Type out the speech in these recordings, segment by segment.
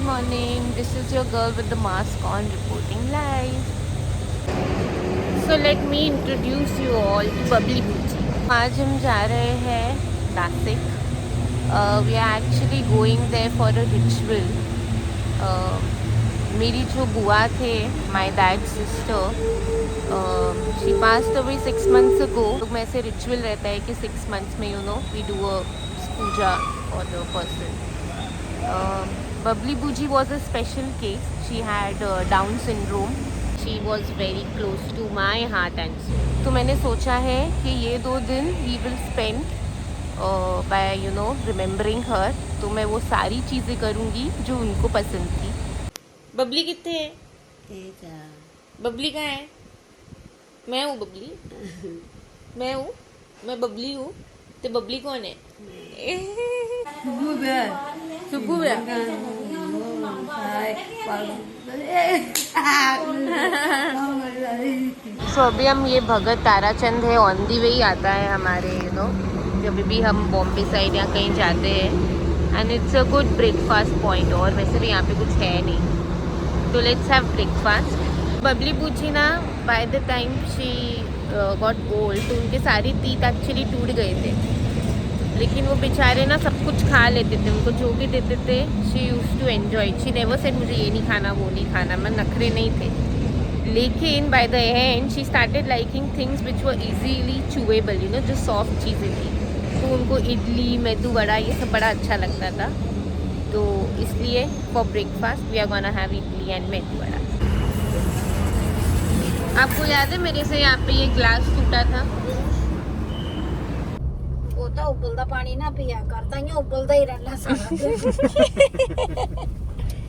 morning. This is your girl with the mask on reporting live. So let me introduce you all to Bubbly Booty. आज हम जा रहे हैं Nashik. We are actually going there for a ritual. मेरी जो बुआ थे, my dad's sister, she passed away 6 months ago. तो में से ritual रहता है कि 6 months में we do a puja for the person. Bubbly Booji was a special case. She had Down syndrome. She was very close to my heart and soul. तो मैंने सोचा है कि ये 2 दिन we will spend by remembering her. तो मैं वो सारी चीज़ें करूँगी जो उनको पसंद थी. बबली कितने है? बबली कहाँ है? मैं हूँ बबली. मैं हूँ. मैं बबली हूँ. तो बबली कौन है? सुबह सो अभी हम ये भगत ताराचंद है ऑन दी वे ही आता है हमारे जब भी हम बॉम्बे साइड या कहीं जाते हैं and it's a good breakfast point. और वैसे भी यहाँ पे कुछ है नहीं तो लेट्स हैव ब्रेकफास्ट. बबली बूची ना by the time she got old तो उनके सारे टीथ एक्चुअली टूट गए थे. लेकिन वो बेचारे ना सब कुछ खा लेते थे. उनको जो भी देते थे she used to enjoy. She never said मुझे ये नहीं खाना वो नहीं खाना. मैं नखरे नहीं थे. लेकिन by the end she started liking things which were easily chewable जो सॉफ्ट चीज़ें थी. तो उनको इडली मेदू वड़ा ये सब बड़ा अच्छा लगता था. तो इसलिए for breakfast we are gonna have idli and medu vada. आपको याद है मेरे से यहाँ पे ये ग्लास टूटा था. ਤਾਂ ਉਬਲਦਾ ਪਾਣੀ ਨਾ ਪੀਆ ਕਰ ਤਾਈਓ ਉਬਲਦਾ ਹੀ ਰਹਿਣਾ ਸਾਰਾ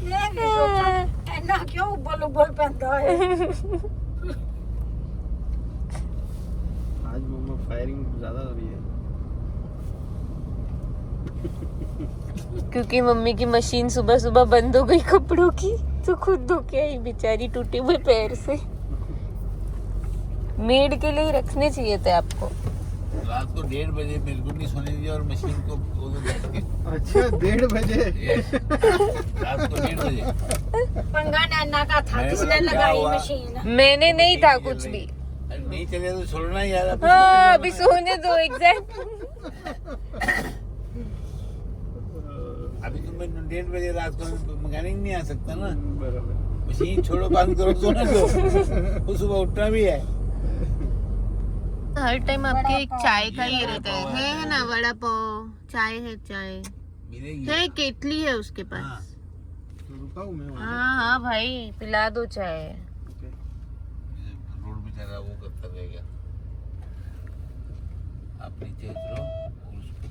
ਮੈਂ ਵੀ ਸੋਚਾਂ ਇੰਨਾ ਕਿਉਂ ਉਬਲ ਪੈਂਦਾ ਹੈ. आज मम्मा फायरिंग ज्यादा हो रही है क्योंकि मम्मी की मशीन सुबह सुबह बंद हो गई कपड़ों की तो खुद धो के आई बेचारी टूटे हुए पैर से. मेड के लिए रखने चाहिए थे आपको. रात को 1:30 बजे मेरे को नहीं सोने दिया और मशीन को अच्छा 1:30 बजे रात को 1:30 बजे पंगा नैना का था किसने लगाई मशीन. मैंने नहीं था कुछ भी. नहीं चले तो छोड़ना यार. हाँ अभी सोने दो. एग्जैक्ट अभी तो मैं 1:30 बजे रात को मैकेनिक नहीं आ सकता ना. बराबर. मशीन छोड़ो बंद करो सोने दो. वो सुबह उठना भी है. हर टाइम आपके एक चाय का ही रहता है ना. वड़ा पाव चाय है. चाय मिलेगी है केटली है उसके पास. हाँ. तो रुका हूँ मैं वहाँ. हाँ हाँ भाई पिला दो चाय. रोड बेचारा वो करता रहेगा. आप नीचे उतरो और उसको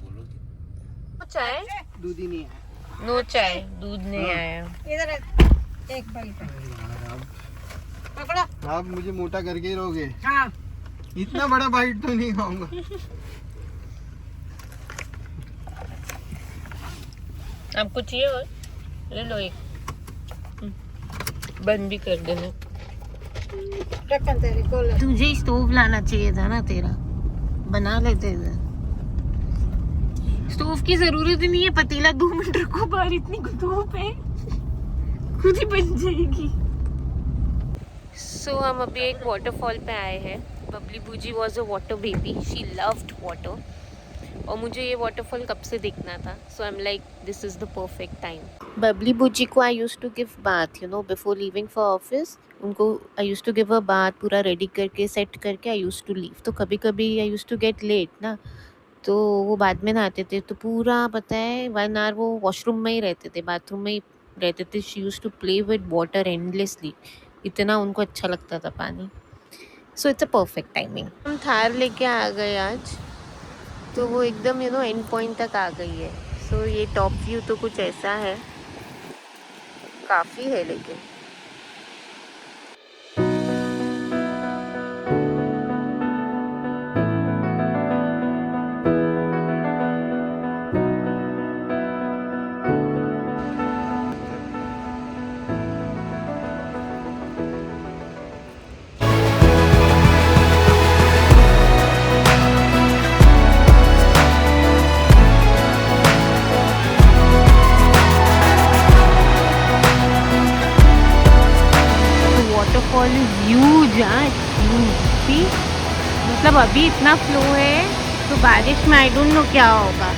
बोलो कि चाय दूध ही नहीं है. नो चाय दूध नहीं आया. इधर एक बाइट आप पकड़ो. आप मुझे मोटा करके ही रहोगे. हाँ इतना बड़ा बाइट तो नहीं खाऊंगा. आपको चाहिए और ले लो एक. बंद भी कर देना. रखन तेरे को ले. तुझे स्टोव लाना चाहिए था ना. तेरा बना लेते थे. स्टोव की जरूरत ही नहीं है. पतीला 2 मिनट रखो बाहर. इतनी धूप है खुद ही बन जाएगी. सो हम अभी एक वाटरफॉल पे आए हैं. Bubbly Buji was a water baby. She loved water. और मुझे ये वाटरफॉल कब से देखना था. So I am like this is the perfect time. Bubbly Buji को I use to give bath before leaving for office. उनको I use to give a bath पूरा रेडी करके सेट करके आई यूज टू लीव. तो कभी कभी I use to get late ना. तो वो बाद में नहाते थे. तो पूरा पता है 1 आवर वो वॉशरूम में ही रहते थे. बाथरूम में ही रहते थे. She use to play with water endlessly. इतना उनको अच्छा लगता था पानी. So it's a perfect timing. हम थार लेके आ गए आज. तो वो एकदम एंड पॉइंट तक आ गई है. सो ये टॉप व्यू तो कुछ ऐसा है. काफ़ी है लेकिन वॉटरफॉल इज ह्यूज, सी मतलब अभी इतना फ्लो है तो बारिश में आई डोंट नो क्या होगा.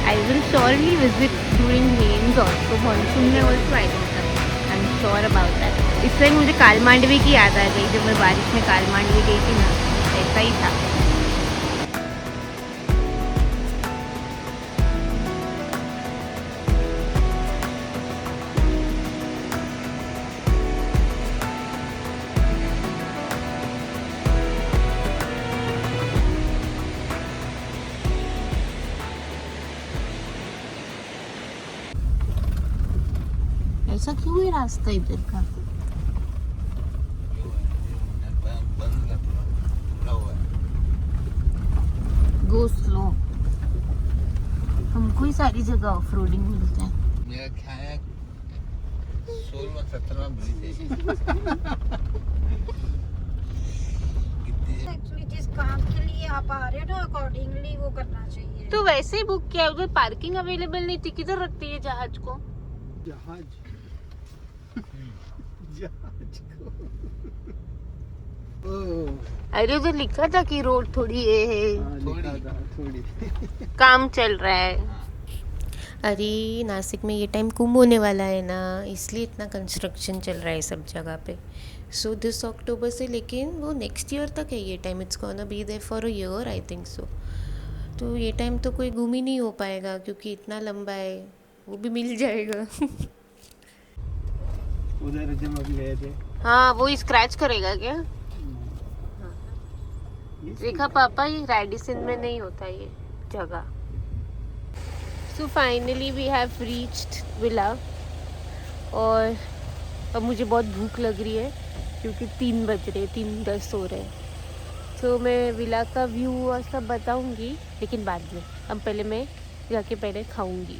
I will surely visit during rains also, monsoon में also. I am sure about that. इससे मुझे कालमांडवी की याद आ गई. जब मैं बारिश में कालमांडवी गई थी ना, ऐसा ही था. ऐसा क्यों है रास्ता इधर का? Go slow. हमको ही सारी जगह ऑफ रोडिंग मिलता है. मेरा ख्याल है 16-17 मिली थी. एक्चुअली जिस काम के लिए आप आ रहे हो ना, अकॉर्डिंगली वो करना चाहिए. तो वैसे ही बुक किया, उधर पार्किंग अवेलेबल नहीं थी. किधर रखती है जहाज को? जहाज जहाज को. अरे उधर लिखा था कि रोड थोड़ी ये है. थोड़ी काम चल रहा है. अरे नासिक में ये टाइम कुंभ होने वाला है ना, इसलिए इतना कंस्ट्रक्शन चल रहा है सब जगह पे. सो दिस अक्टूबर से, लेकिन वो नेक्स्ट ईयर तक है ये time. It's gonna be there for a year I think so. तो ये टाइम तो कोई घूम ही नहीं हो पाएगा क्योंकि इतना लंबा है. वो भी मिल जाएगा. उधर जब अभी गए थे. हाँ, वो स्क्रैच करेगा क्या? देखा पापा, ये रेडिसन में नहीं होता ये जगह. So finally we have reached villa. और अब मुझे बहुत भूख लग रही है क्योंकि 3 बज रहे, 3:10 हो रहे. तो मैं विला का व्यू और सब बताऊंगी, लेकिन बाद में. अब पहले मैं जाके पहले खाऊंगी.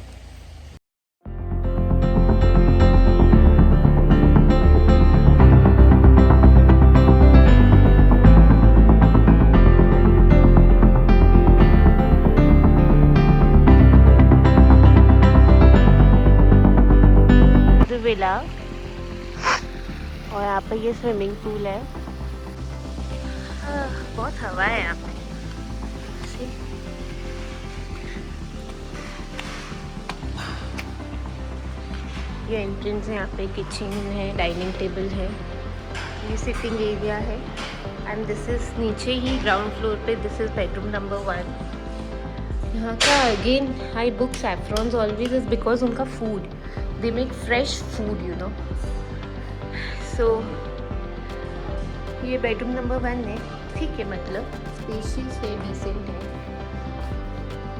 विला, और यहाँ पे ये स्विमिंग पूल है. बहुत हवा है यहाँ पे. ये एंट्रेंस है. यहाँ पे किचन है, डाइनिंग टेबल है, ये सिटिंग एरिया है. एंड दिस इज नीचे ही ग्राउंड फ्लोर पे, दिस इज बेडरूम नंबर 1. यहाँ का again I book Saffrons always is because उनका food, they make fresh food, you know. So ये बेडरूम नंबर 1 है. ठीक है, मतलब स्पेशियस है, डिसेंट है.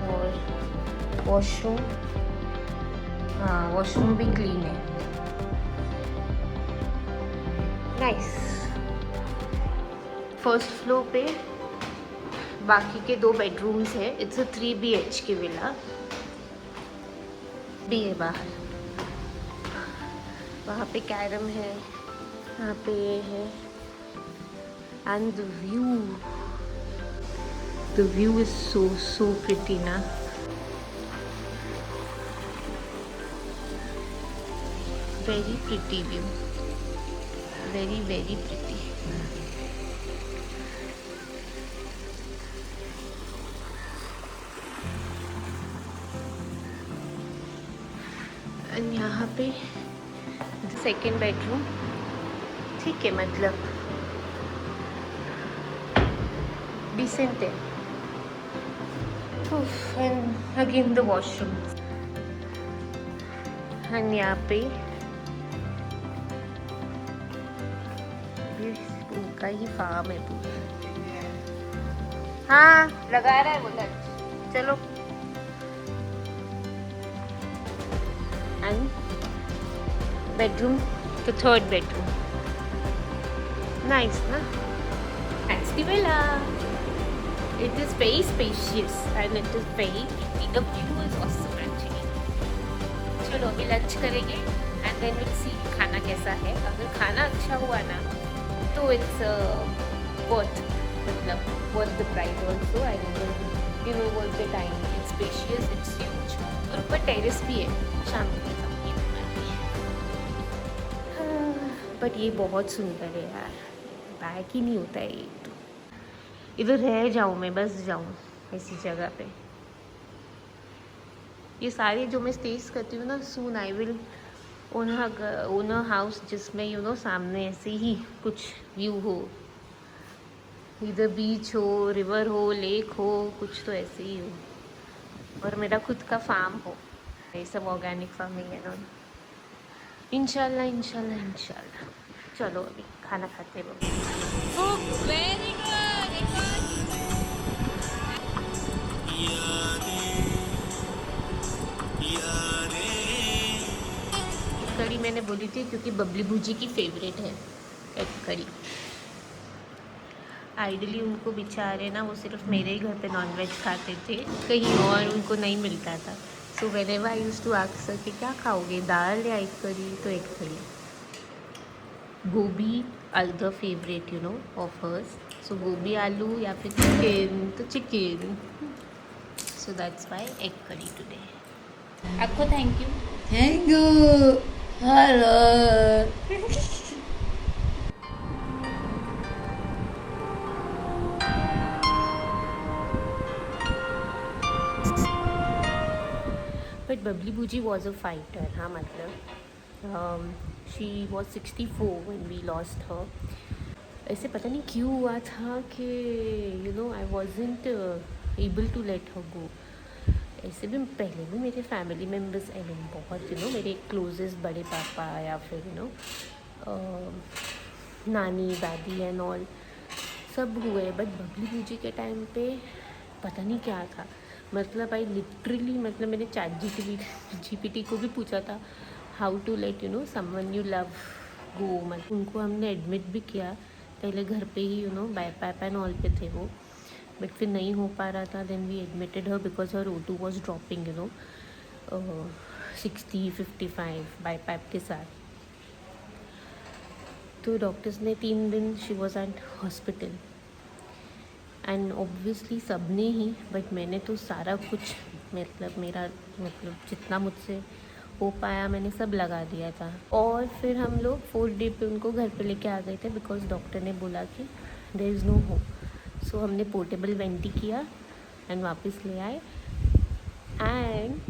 और वॉशरूम, हाँ वॉशरूम भी क्लीन है. नाइस. फर्स्ट फ्लोर पे बाकी के 2 बेडरूम्स है. It's a 3 BHK villa. भी है बाहर. वहाँ पे कैरम है, यहाँ पे ये है. And the view is so pretty ना. Very pretty view, very pretty. And यहाँ पे सेकेंड बेडरूम. ठीक है, मतलब डिसेंट है. And again the washroom. And यहाँ पे उनका ही फार्म है पूरा. हाँ, लगा रहा है बोला. चलो. And bedroom, the 3rd bedroom. Nice, na? That's the villa. It is very spacious and it is very pretty. The view is awesome actually. चलो अभी लंच करेंगे and then we'll see खाना कैसा है. अगर खाना अच्छा हुआ ना तो it's worth, मतलब worth the price also. I don't know, worth the time. It's spacious, it's huge. और ऊपर टेरेस भी है. शाम को बट ये बहुत सुंदर है यार. पैक ही नहीं होता है एक तो। इधर रह जाऊँ मैं, बस जाऊँ ऐसी जगह पे। ये सारी जो मैं स्टेज करती हूँ ना, soon I will own a house जिसमें यू नो सामने ऐसे ही कुछ व्यू हो, इधर बीच हो, रिवर हो, लेक हो, कुछ तो ऐसे ही हो, और मेरा खुद का फार्म हो। ये सब ऑर्गेनिक फार्मिंग है ना, इंशाल्लाह इंशाल्लाह इंशाल्लाह। चलो अभी खाना खाते हैं। Very good. कड़ी मैंने बोली थी क्योंकि बबली भुजी की फेवरेट है एग कड़ी। आइडली उनको बेचारे ना, वो सिर्फ मेरे ही घर पे नॉनवेज खाते थे, कहीं और उनको नहीं मिलता था। So whenever I used to ask कि क्या खाओगे, दाल या एग करी, तो एग करी। गोभी other favourite you know of hers, so गोभी आलू या फिर चिकन तो chicken, so that's why egg curry today. आपको thank you. Thank you. Hello. But Bubbly Bhuji was a fighter, हाँ मतलब she was 64 when we lost her. ऐसे पता नहीं क्यों हुआ था कि you know I wasn't able to let her go. ऐसे भी पहले भी मेरे फैमिली मेम्बर्स आई मीन बहुत यू नो मेरे क्लोजेस्ट बड़े पापा या फिर यू नो नानी दादी एंड ऑल सब हुए, बट बबली भुजी के टाइम पे पता नहीं क्या था। मतलब आई लिटरली, मतलब मैंने चैट जीपीटी को भी पूछा था how to let you know someone you love go. मतलब उनको हमने एडमिट भी किया पहले घर पे ही, you know BiPAP and all पे थे वो, बट फिर नहीं हो पा रहा था। Then we admitted her because her O2 was dropping you know 60-55 BiPAP के साथ। तो डॉक्टर्स ने 3 दिन she was at hospital and obviously सब ने ही, बट मैंने तो सारा कुछ मतलब मेरा मतलब जितना मुझसे हो पाया मैंने सब लगा दिया था। और फिर हम लोग 4th डे पे उनको घर पे लेके आ गए थे बिकॉज डॉक्टर ने बोला कि देयर इज़ नो होप। सो हमने पोर्टेबल वेंटी किया एंड वापस ले आए। एंड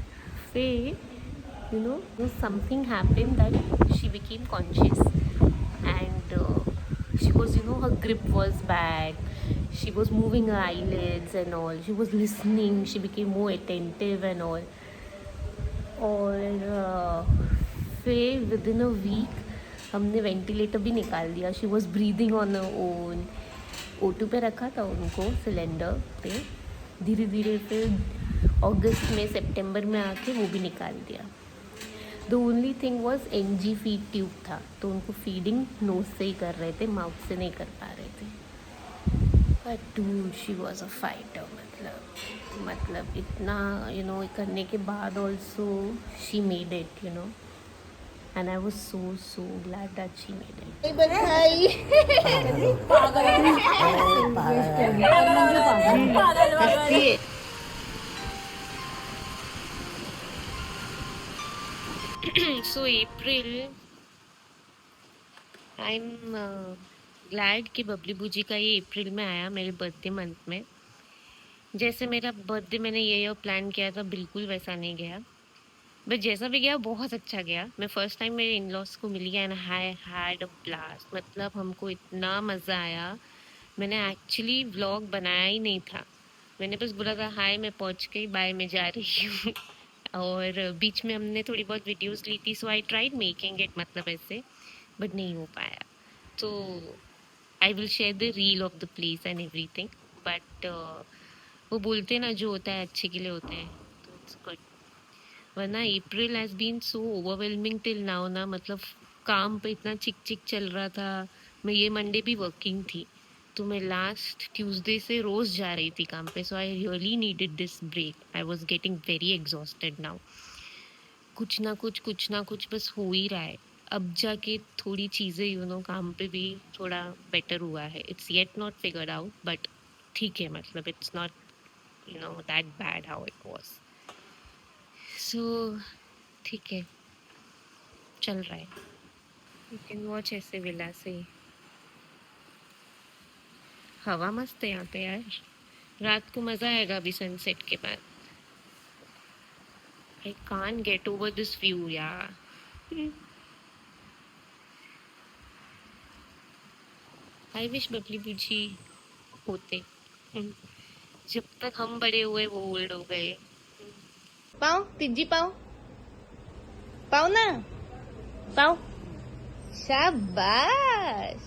फिर you know something happened that she became conscious and she was you know her grip was back, she was moving her eyelids and all, she was listening, she became more attentive and all. और फिर with in a week हमने ventilator भी निकाल दिया, she was breathing on a own. O2 पे रखा था उनको सिलेंडर पे, धीरे धीरे फिर अगस्त में सितंबर में आके वो भी निकाल दिया। The only thing was NG feed tube था, तो उनको फीडिंग नोज से ही कर रहे थे, माउथ से नहीं कर पा रहे थे। But dude she was a fighter, मतलब इतना यू नो करने के बाद also she made it you no, and I was so glad that she made it. बधाई। सो अप्रैल, आई एम ग्लैड कि बबली भुजी का ये अप्रैल में आया मेरे बर्थडे मंथ में। जैसे मेरा बर्थडे मैंने ये प्लान किया था बिल्कुल वैसा नहीं गया, बट जैसा भी गया बहुत अच्छा गया। मैं फर्स्ट टाइम मेरे इन लॉज को मिली and I had a blast, मतलब हमको इतना मज़ा आया। मैंने एक्चुअली व्लॉग बनाया ही नहीं था, मैंने बस बोला था हाय मैं पहुंच गई, बाय मैं जा रही हूँ। और बीच में हमने थोड़ी बहुत वीडियोस ली थी, सो आई ट्राइड मेकिंग इट मतलब ऐसे, बट नहीं हो पाया। तो I will share the reel of the place and everything, but वो बोलते हैं ना जो होता है अच्छे के लिए होता है, तो इट्स गुड। वरना April has been so overwhelming till now ना, मतलब काम पे इतना चिक चिक चल रहा था। मैं ये मंडे भी वर्किंग थी, तो मैं लास्ट ट्यूसडे से रोज़ जा रही थी काम पे, so I really needed this break. I was getting very exhausted now. कुछ ना कुछ बस हो ही रहा है। अब जाके थोड़ी चीज़ें यू नो काम पे भी थोड़ा बेटर हुआ है। It's yet not figured out, but ठीक है, मतलब it's not you know that bad how it was. सो ठीक है, चल रहा है। यू कैन वॉच ऐसे विला से। हवा मस्त है यहाँ पे यार, रात को मजा आएगा अभी सनसेट के बाद। I can't get over this view यार। आई विश बबली बुझी होते। जब तक हम बड़े हुए वो ओल्ड हो गए। पाओ तिज्जी पाओ, पाओ ना, पाओ। शाबाश,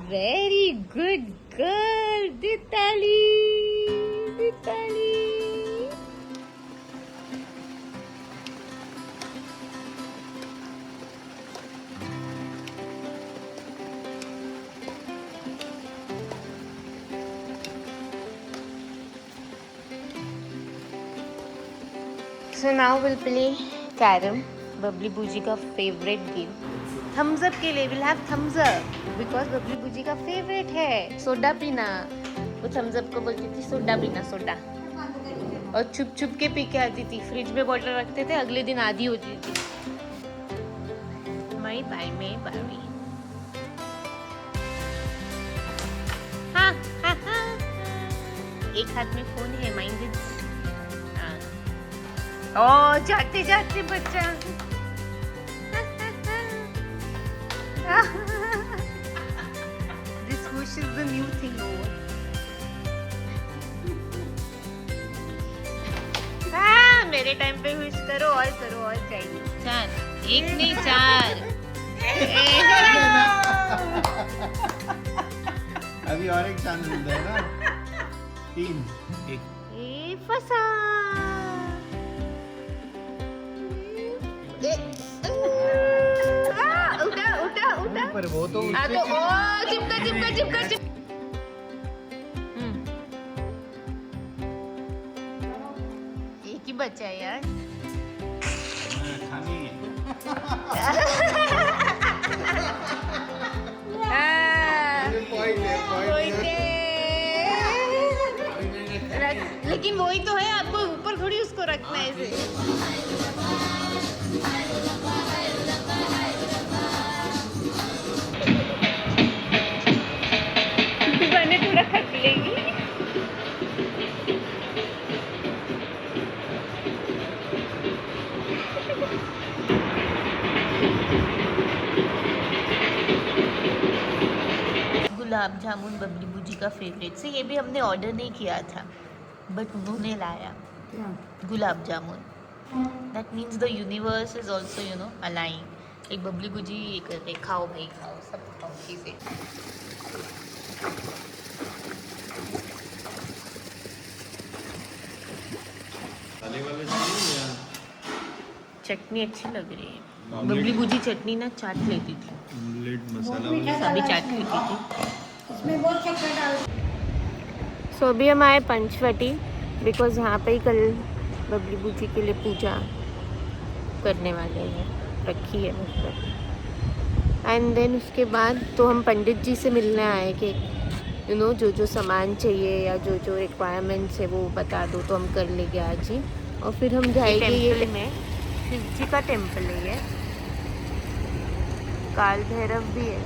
वेरी गुड गर्ल दिताली, दिताली। So now we'll play carom, Babli Booji का फेवरेट गेम। थम्स अप के लिए will have Thums Up because Babli Booji का फेवरेट है सोडा पीना। वो थम्स अप को बोलती थी सोडा पीना सोडा, और छुप छुप के पी के आती थी। फ्रिज में बॉटल रखते थे, अगले दिन आधी होती थी। मई बाई में बारी। हाँ हाँ हाँ, एक हाथ में फोन है, माइंडेड। ओ जाते जाते बच्चा। This wish is the new thing over. हाँ, मेरे टाइम पे विश करो और चाहिए। 4, 1 नहीं 4। अभी और एक चांस मिल जाएगा। 3 1 ए फंसा। उठा पर वो तो हाँ तो ओ चिपका एक ही बचा है यार। खानी लेकिन वही तो है, आपको ऊपर थोड़ी उसको रखना है ऐसे। मैंने थोड़ा थक लेगी। गुलाब जामुन बबली बूजी का फेवरेट से, ये भी हमने ऑर्डर नहीं किया था बट उन्होंने लाया gulab jamun. That means the universe is also you know aligning. एक बबली बूजी ये करते खाओ भाई खाओ, सब खाओ चीज़ें। चटनी अच्छी लग रही है। बबली बूजी चटनी ना चाट लेती थी, सभी चाट लेती थी। इसमें बहुत शक्कर डाल। सो अभी हम आए पंचवटी बिकॉज यहाँ पे ही कल बबली बूजी के लिए पूजा करने वाले हैं, रखी है मतलब। एंड देन उसके बाद तो हम पंडित जी से मिलने आए कि यू नो जो सामान चाहिए या जो रिक्वायरमेंट्स है वो बता दो तो हम कर लेंगे आज ही। और फिर हम जाएंगे ये में शिव जी का टेम्पल है ये, काल भैरव भी है,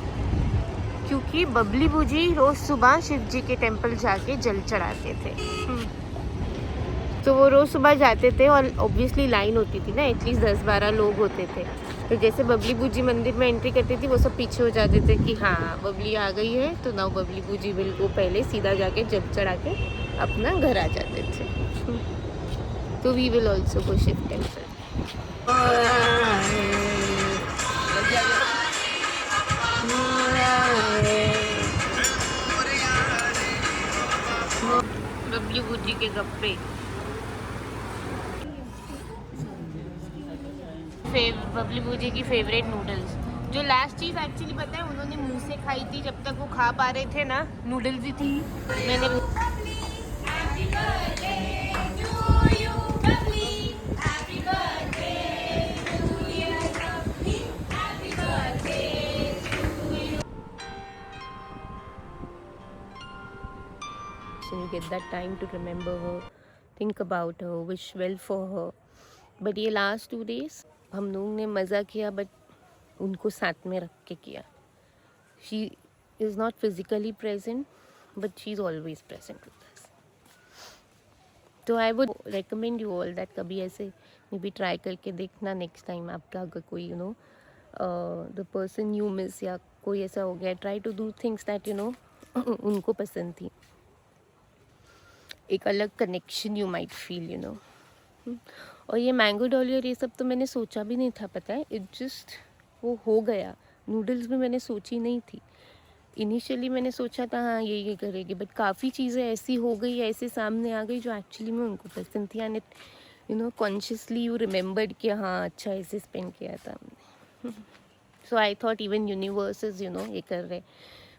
क्योंकि बबली बूजी रोज सुबह शिव जी के टेम्पल जाके जल चढ़ाते थे। तो वो रोज सुबह जाते थे और ऑब्वियसली लाइन होती थी ना, एटलीस्ट 10-12 लोग होते थे। तो जैसे बबली बूजी मंदिर में एंट्री करती थी वो सब पीछे हो जाते थे कि हाँ बबली आ गई है, तो नाउ बबली बूजी विल गो, पहले सीधा जाके जल चढ़ा के अपना घर आ जाते थे। तो we will also go Shiv temple. Babli Booji के गप्पे। बबली बूजी की फेवरेट नूडल्स, जो लास्ट चीज़ एक्चुअली पता है उन्होंने मुंह से खाई थी, जब तक वो खा पा रहे थे ना नूडल्स ही थी। मैंने So you get that time to remember her, think about her, wish well for her. But ये last 2 days हम लोगों ने मज़ा किया बट उनको साथ में रख के किया। She is not physically present but she's always present with us. तो I would recommend you all that कभी ऐसे मे बी ट्राई करके देखना नेक्स्ट टाइम आपका अगर कोई you know the person you miss या कोई ऐसा हो गया, try to do things that you know उनको पसंद थी. एक अलग connection you might feel you know. और ये मैंगो डॉली और ये सब तो मैंने सोचा भी नहीं था, पता है. इट जस्ट वो हो गया. नूडल्स भी मैंने सोची नहीं थी. इनिशियली मैंने सोचा था हाँ ये करेगी, बट काफ़ी चीज़ें ऐसी हो गई, ऐसे सामने आ गई जो एक्चुअली में उनको पसंद थी. And it you know consciously you remembered कि हाँ अच्छा ऐसे स्पेंड किया था हमने. So I thought even universes you know ये कर रहे.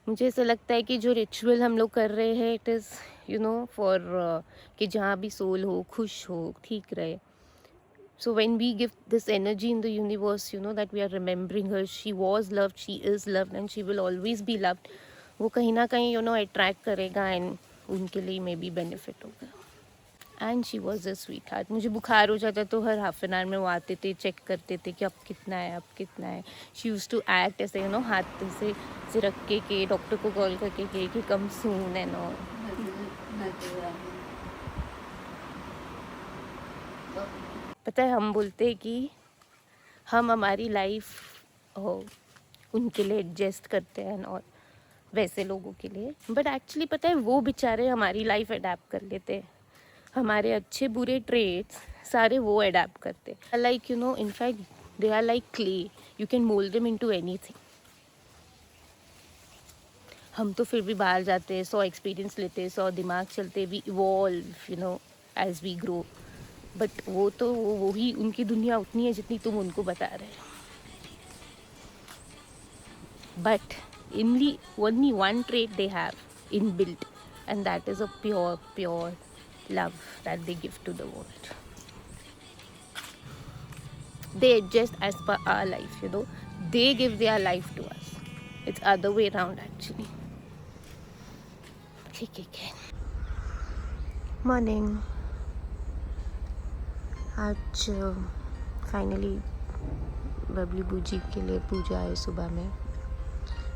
मुझे ऐसा लगता है कि जो रिचुअल हम लोग कर रहे हैं it is you know for कि जहाँ भी सोल हो, खुश हो, ठीक रहे. So when we give this energy in the universe, you know, that we are remembering her, she was loved, she is loved and she will always be loved. वो कहीं ना कहीं you know attract करेगा and उनके लिए may be benefit होगा. And she was a sweetheart. मुझे बुखार हो जाता तो हर हाफ एन आवर में वो आते थे, चेक करते थे कि अब कितना है, अब कितना है. She used to act ऐसे you know हाथ से रख के डॉक्टर को कॉल करके कि कम सून एंड ऑल. पता है हम बोलते हैं कि हम हमारी लाइफ उनके लिए एडजस्ट करते हैं और वैसे लोगों के लिए, बट एक्चुअली पता है वो बेचारे हमारी लाइफ अडेप्ट कर लेते हैं. हमारे अच्छे बुरे ट्रेट्स सारे वो अडेप्ट करते हैं. Like you know in fact they are like clay, you can mould them into anything. हम तो फिर भी बाहर जाते हैं, 100 एक्सपीरियंस लेते हैं, 100 दिमाग चलते, we evolve you know as we grow. But वो तो वही उनकी दुनिया उतनी है जितनी तुम उनको बता रहे हो. But only one trait they have inbuilt, and that is a pure love that they give to the world. They adjust as per our life, you know. They give their life to us. It's other way around actually. ठीक है. Morning. आज finally Babli Booji के लिए पूजा है सुबह में.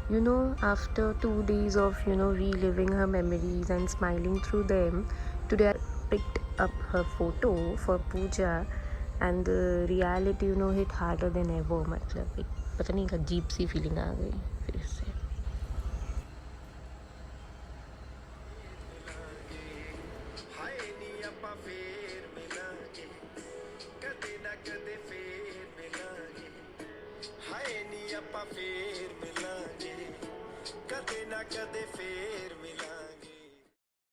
You know, after 2 days of you know reliving her memories and smiling through them, today I picked up her photo for puja and the reality you know hit harder than ever. मतलब एक पता नहीं अजीब सी feeling आ गई फिर से. ਫੇਰ ਮਿਲਾਂਗੇ ਕਦੇ ਨਾ ਕਦੇ ਫੇਰ